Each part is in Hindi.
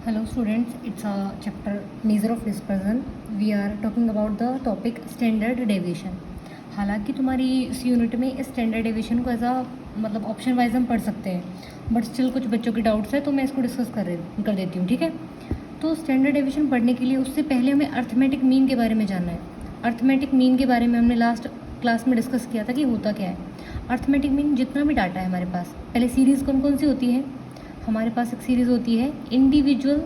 Hello students, it's a chapter measure of dispersion. We are talking about the topic standard deviation. हालांकि तुम्हारी इस यूनिट में स्टैंडर्ड डेविएशन को एज अ मतलब ऑप्शन वाइज हम पढ़ सकते हैं, बट स्टिल कुछ बच्चों के डाउट्स है तो मैं इसको डिस्कस कर देती हूँ, ठीक है। तो स्टैंडर्ड डेविएशन पढ़ने के लिए उससे पहले हमें अर्थमेटिक मीन के बारे में जानना है। अर्थमेटिक मीन के बारे में हमने लास्ट क्लास में डिस्कस किया था कि होता क्या है। अर्थमेटिक मीन जितना भी डाटा है हमारे पास, पहले सीरीज़ कौन कौन सी होती है हमारे पास। एक सीरीज़ होती है इंडिविजुअल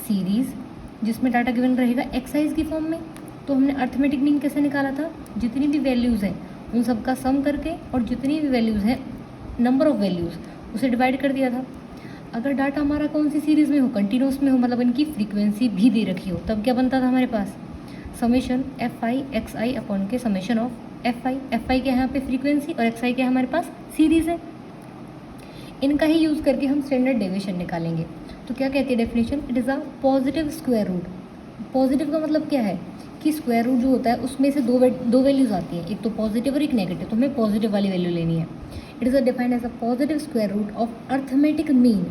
सीरीज़ जिसमें डाटा गिवन रहेगा एक्साइज की फॉर्म में। तो हमने अर्थमेटिक मीन कैसे निकाला था, जितनी भी वैल्यूज़ हैं उन सब का सम करके और जितनी भी वैल्यूज़ हैं नंबर ऑफ़ वैल्यूज़ उसे डिवाइड कर दिया था। अगर डाटा हमारा कौन सी सीरीज़ में हो, कंटिन्यूस में हो, मतलब इनकी फ्रीक्वेंसी भी दे रखी हो, तब क्या बनता था हमारे पास summation f i x i upon के समेशन ऑफ एफ आई के यहाँ पे फ्रीक्वेंसी और एक्स आई के हमारे पास सीरीज़ है। इनका ही यूज़ करके हम स्टैंडर्ड डेविएशन निकालेंगे। तो क्या कहती है definition, it is a positive square root. Positive का मतलब क्या है कि स्क्वायर रूट जो होता है उसमें से दो वैल्यूज़ आती हैं, एक तो पॉजिटिव और एक नेगेटिव, तो हमें पॉजिटिव वाली वैल्यू लेनी है। It is a defined as a positive square root of arithmetic mean.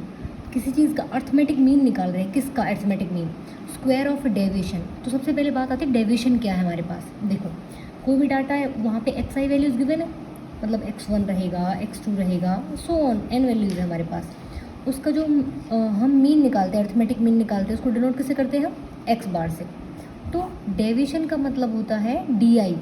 किसी चीज़ का अर्थमेटिक मीन निकाल रहे हैं, किसका arithmetic mean, square of deviation. तो सबसे पहले बात आती है डेविएशन क्या है हमारे पास। देखो कोई भी डाटा है वहाँ पे एक्स आई वैल्यूज़ गिवन है, मतलब x1 रहेगा, x2 रहेगा, सो ऑन n वैल्यूज़ है हमारे पास। उसका जो हम मीन निकालते हैं, अर्थमेटिक मीन निकालते हैं, उसको डिनोट किससे करते हैं हम, x बार से। तो डेविएशन का मतलब होता है di,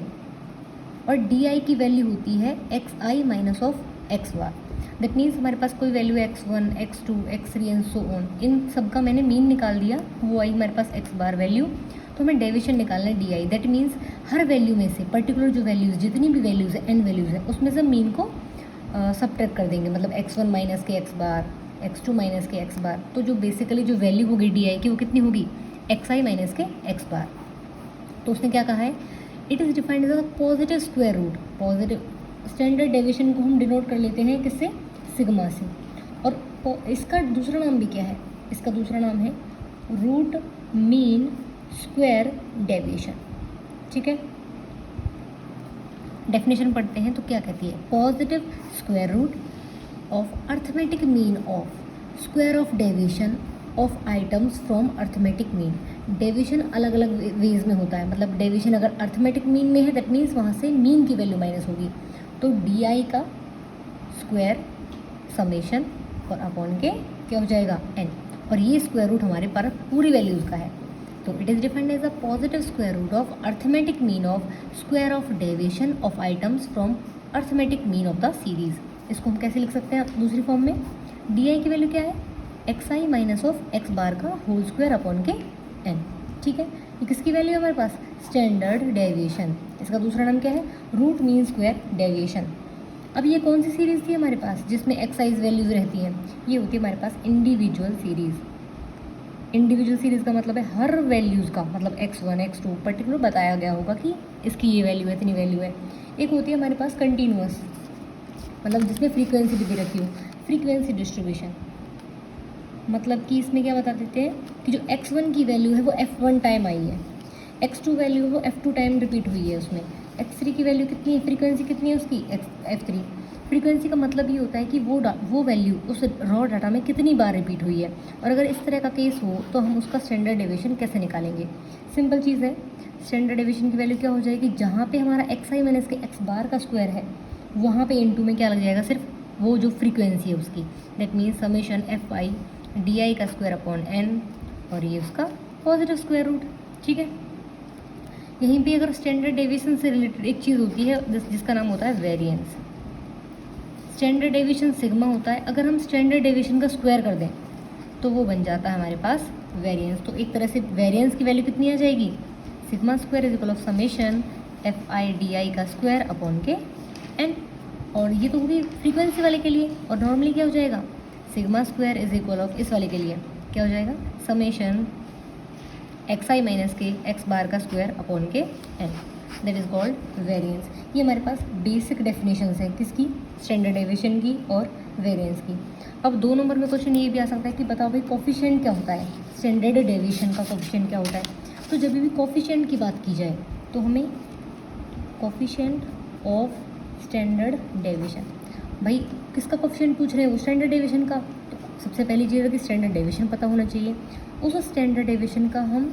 और di की वैल्यू होती है xi minus of x bar. That means हमारे पास कोई वैल्यू है x1, x2, x3 and so on, इन सब का मैंने मीन निकाल दिया, वो आई हमारे पास x बार वैल्यू। तो हमें डेविएशन निकालना है D I. That means her value में से पर्टिकुलर जो वैल्यूज़, जितनी भी वैल्यूज़ है, एन वैल्यूज़ है, उसमें से मीन को सबट्रैक्ट कर देंगे, मतलब x1 माइनस के x बार, x2 माइनस के x बार। तो जो बेसिकली जो वैल्यू होगी डी आई की वो कितनी होगी, xi माइनस के x बार। तो उसने क्या कहा है, it is defined as a positive square root. Positive standard deviation को हम डिनोट कर लेते हैं किससे, सिग्मा से। और इसका दूसरा नाम भी क्या है, इसका दूसरा नाम है रूट मीन स्क्वायर डेविएशन, ठीक है। डेफिनेशन पढ़ते हैं तो क्या कहती है, positive square root of arithmetic mean of square of deviation of items from arithmetic mean. Deviation अलग अलग वेज में होता है, मतलब डेविएशन अगर अर्थमेटिक मीन में है दैट मीन्स वहाँ से मीन की वैल्यू माइनस होगी। तो डी आई का स्क्वायर समेशन और अपॉन के क्या हो जाएगा एन, और ये स्क्वायर रूट हमारे पास पूरी वैल्यूज़ का है। तो it is defined as a positive square root of arithmetic mean of square of deviation of items from arithmetic mean of the series. इसको हम कैसे लिख सकते हैं दूसरी फॉर्म में, डी आई की वैल्यू क्या है, x i minus of x bar का होल स्क्वायर अपॉन के एन, ठीक है। ये किसकी वैल्यू है हमारे पास, स्टैंडर्ड डेविएशन। इसका दूसरा नाम क्या है, रूट मीन स्क्वायर डेविएशन। अब ये कौन सी सीरीज़ थी हमारे पास जिसमें एक्साइज वैल्यूज़ रहती हैं, ये होती है हमारे पास इंडिविजुअल सीरीज़। इंडिविजुअल सीरीज़ का मतलब है हर वैल्यूज़ का, मतलब x1, x2 पर्टिकुलर बताया गया होगा कि इसकी ये वैल्यू है, इतनी वैल्यू है। एक होती है हमारे पास कंटिन्यूअस, मतलब जिसमें फ्रीक्वेंसी भी दे रखी हो, फ्रीक्वेंसी डिस्ट्रीब्यूशन। मतलब कि इसमें क्या बता देते हैं कि जो x1 की वैल्यू है वो f1 टाइम आई है, x2 वैल्यू वो f2 टाइम रिपीट हुई है उसमें, x3 की वैल्यू कितनी है, फ्रीक्वेंसी कितनी है उसकी, f3। फ्रीक्वेंसी का मतलब ये होता है कि वो वैल्यू उस रॉ डाटा में कितनी बार रिपीट हुई है। और अगर इस तरह का केस हो तो हम उसका स्टैंडर्ड डेविएशन कैसे निकालेंगे। सिंपल चीज़ है, स्टैंडर्ड डेविएशन की वैल्यू क्या हो जाएगी, जहाँ पे हमारा एक्स आई माइनस के एक्स बार का स्क्वायर है वहाँ पे इनटू में क्या लग जाएगा, सिर्फ वो जो फ्रीक्वेंसी है उसकी। That means summation f I D I का स्क्वायर अपॉन एन, और ये उसका पॉजिटिव स्क्वायर रूट, ठीक है। यहीं पे अगर स्टैंडर्ड डेविएशन से रिलेटेड एक चीज़ होती है जिसका नाम होता है वेरिएंस। स्टैंडर्ड डेविएशन सिग्मा होता है, अगर हम स्टैंडर्ड डेविएशन का स्क्वायर कर दें तो वो बन जाता है हमारे पास वेरिएंस। तो एक तरह से वेरिएंस की वैल्यू कितनी आ जाएगी, sigma square is equal of summation f I D I का स्क्वायर अपॉन के एन। और ये तो होगी फ्रीक्वेंसी वाले के लिए, और नॉर्मली क्या हो जाएगा, sigma square is equal of इस वाले के लिए क्या हो जाएगा, समेशन एक्स आई माइनस के एक्स बार का स्क्वायर अपॉन के n. That is called variance. ये हमारे पास बेसिक डेफिनेशंस हैं किसकी, स्टैंडर्ड डेविएशन की और वेरिएंस की। अब 2 नंबर में क्वेश्चन ये भी आ सकता है कि बताओ भाई कोफिशिएंट क्या होता है, स्टैंडर्ड डेविएशन का कोफिशिएंट क्या होता है। तो जब भी कोफिशिएंट की बात की जाए तो हमें कोफिशिएंट ऑफ स्टैंडर्ड डेविएशन, भाई किसका कोफिशिएंट पूछ रहे हैं, वो स्टैंडर्ड डेविएशन का। तो सबसे पहली चीज़ है कि स्टैंडर्ड डेविएशन पता होना चाहिए। उस स्टैंडर्ड डेविएशन का हम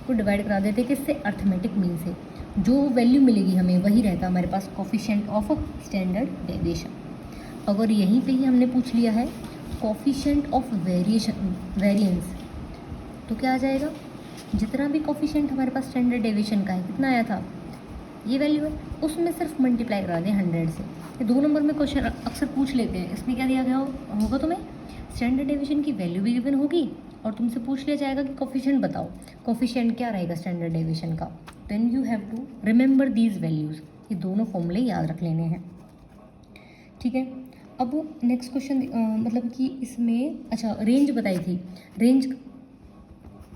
को डिवाइड करा देते हैं किससे, अर्थमेटिक मीन से। जो वैल्यू मिलेगी हमें वही रहता हमारे पास कोफिशिएंट ऑफ स्टैंडर्ड डेविएशन। अगर यहीं पे ही हमने पूछ लिया है कोफिशिएंट ऑफ वेरिएंस, तो क्या आ जाएगा, जितना भी कोफिशिएंट हमारे पास स्टैंडर्ड डेविएशन का है, कितना आया था, ये वैल्यू है, उसमें सिर्फ मल्टीप्लाई करा दें 100 से। ये 2 नंबर में क्वेश्चन अक्सर पूछ लेते हैं, इसमें क्या दिया गया होगा तुम्हें, स्टैंडर्ड डेविएशन की वैल्यू भी गिवन होगी और तुमसे पूछ लिया जाएगा कि कोफिशिएंट बताओ, कोफिशिएंट क्या रहेगा स्टैंडर्ड डेविएशन का। Then you have to remember these values, ये दोनों फॉर्मूले याद रख लेने हैं, ठीक है। अब नेक्स्ट क्वेश्चन मतलब कि इसमें अच्छा रेंज बताई थी, रेंज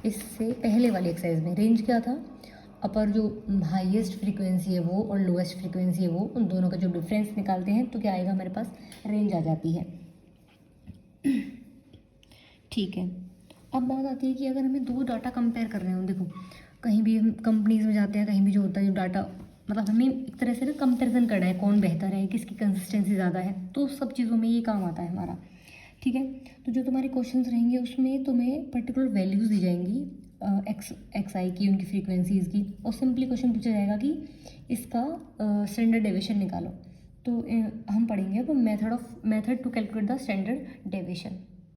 इससे पहले वाली एक्सरसाइज में रेंज क्या था, अपर जो हाईएस्ट फ्रीक्वेंसी है वो और लोएस्ट फ्रीक्वेंसी है वो, उन दोनों का जो डिफरेंस निकालते हैं तो क्या आएगा हमारे पास, रेंज आ जाती है, ठीक है। अब बात आती है कि अगर हमें दो डाटा कंपेयर कर रहे हो, देखो कहीं भी हम कंपनीज में जाते हैं, कहीं भी जो होता है जो डाटा, मतलब हमें एक तरह से ना कंपेरिजन करना है, कौन बेहतर है, किसकी कंसिस्टेंसी ज़्यादा है, तो सब चीज़ों में ये काम आता है हमारा, ठीक है। तो जो तुम्हारे क्वेश्चंस रहेंगे उसमें तुम्हें पर्टिकुलर वैल्यूज़ दी जाएंगी एक्स आई की, उनकी फ्रीक्वेंसीज़ की, और सिंपली क्वेश्चन पूछा जाएगा कि इसका स्टैंडर्ड डेविएशन निकालो। तो हम पढ़ेंगे अब method to calculate the standard deviation.